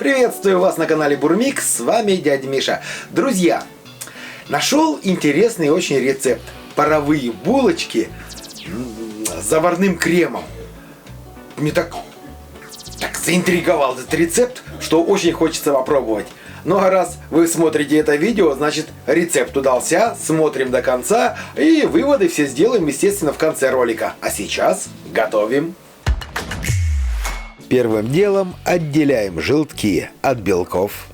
Приветствую вас на канале Бурмикс, с вами дядя Миша. Друзья, нашел интересный очень рецепт. Паровые булочки с заварным кремом. Мне так заинтриговал этот рецепт, что очень хочется попробовать. Ну а раз вы смотрите это видео, значит рецепт удался, смотрим до конца и выводы все сделаем, естественно, в конце ролика. А сейчас готовим. Первым делом отделяем желтки от белков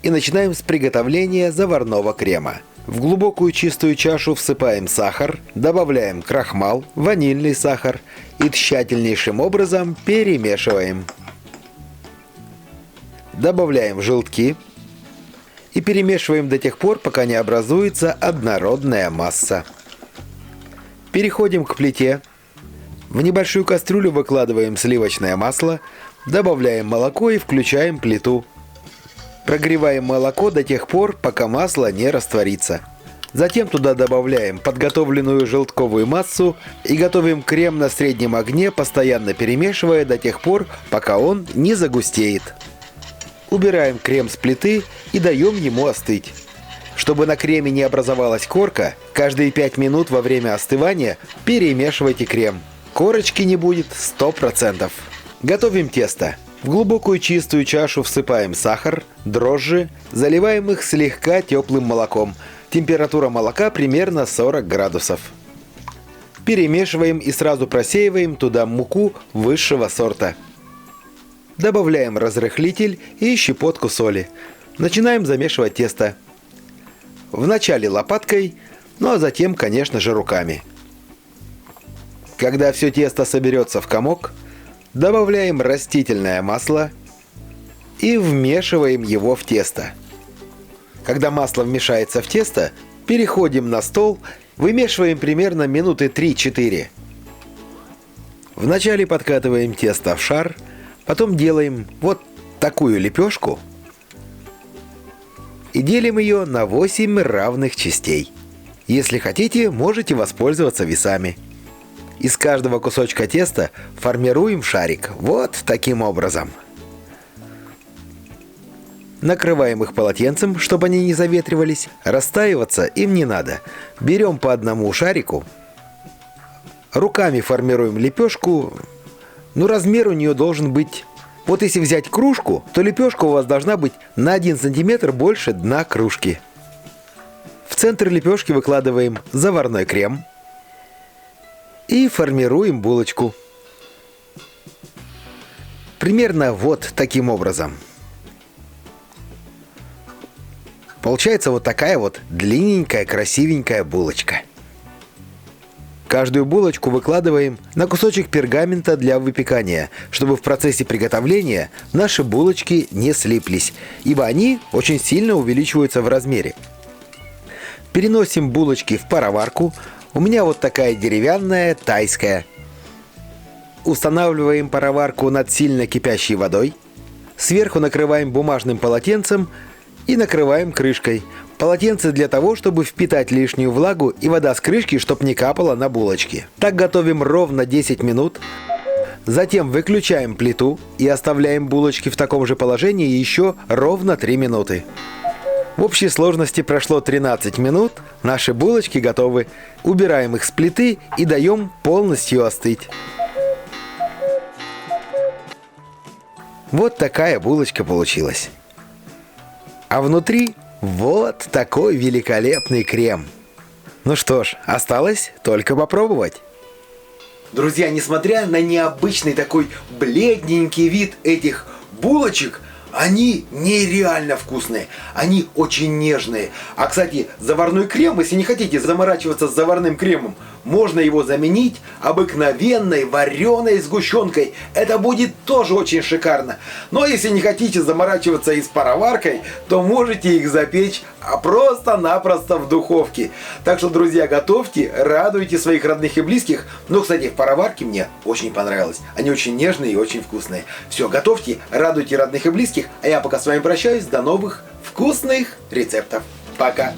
и начинаем с приготовления заварного крема. В глубокую чистую чашу всыпаем сахар, добавляем крахмал, ванильный сахар и тщательнейшим образом перемешиваем. Добавляем желтки и перемешиваем до тех пор, пока не образуется однородная масса. Переходим к плите. В небольшую кастрюлю выкладываем сливочное масло, добавляем молоко и включаем плиту. Прогреваем молоко до тех пор, пока масло не растворится. Затем туда добавляем подготовленную желтковую массу и готовим крем на среднем огне, постоянно перемешивая до тех пор, пока он не загустеет. Убираем крем с плиты и даем ему остыть. Чтобы на креме не образовалась корка, каждые 5 минут во время остывания перемешивайте крем. Корочки не будет 100%. Готовим тесто. В глубокую чистую чашу всыпаем сахар, дрожжи, заливаем их слегка теплым молоком. Температура молока примерно 40 градусов. Перемешиваем и сразу просеиваем туда муку высшего сорта. Добавляем разрыхлитель и щепотку соли. Начинаем замешивать тесто. Вначале лопаткой, ну а затем, конечно же, руками. Когда все тесто соберется в комок, добавляем растительное масло и вмешиваем его в тесто. Когда масло вмешается в тесто, переходим на стол, вымешиваем примерно минуты 3-4. Вначале подкатываем тесто в шар, потом делаем вот такую лепешку и делим ее на 8 равных частей. Если хотите, можете воспользоваться весами. Из каждого кусочка теста формируем шарик. Вот таким образом. Накрываем их полотенцем, чтобы они не заветривались. Растаиваться им не надо. Берем по одному шарику. Руками формируем лепешку. Но размер у нее должен быть... Вот если взять кружку, то лепешка у вас должна быть на 1 сантиметр больше дна кружки. В центр лепешки выкладываем заварной крем. И формируем булочку. Примерно вот таким образом. Получается вот такая вот длинненькая, красивенькая булочка. Каждую булочку выкладываем на кусочек пергамента для выпекания, чтобы в процессе приготовления наши булочки не слиплись, ибо они очень сильно увеличиваются в размере. Переносим булочки в пароварку. У меня вот такая деревянная, тайская. Устанавливаем пароварку над сильно кипящей водой. Сверху накрываем бумажным полотенцем и накрываем крышкой. Полотенце для того, чтобы впитать лишнюю влагу, и вода с крышки, чтобы не капала на булочки. Так готовим ровно 10 минут. Затем выключаем плиту и оставляем булочки в таком же положении еще ровно 3 минуты. В общей сложности прошло 13 минут, наши булочки готовы. Убираем их с плиты и даем полностью остыть. Вот такая булочка получилась. А внутри вот такой великолепный крем. Ну что ж, осталось только попробовать. Друзья, несмотря на необычный такой бледненький вид этих булочек, они нереально вкусные, они очень нежные. А, кстати, заварной крем, если не хотите заморачиваться с заварным кремом, можно его заменить обыкновенной вареной сгущенкой. Это будет тоже очень шикарно. Но если не хотите заморачиваться и с пароваркой, то можете их запечь просто-напросто в духовке. Так что, друзья, готовьте, радуйте своих родных и близких. Но, кстати, в пароварке мне очень понравилось. Они очень нежные и очень вкусные. Все, готовьте, радуйте родных и близких. А я пока с вами прощаюсь. До новых вкусных рецептов. Пока.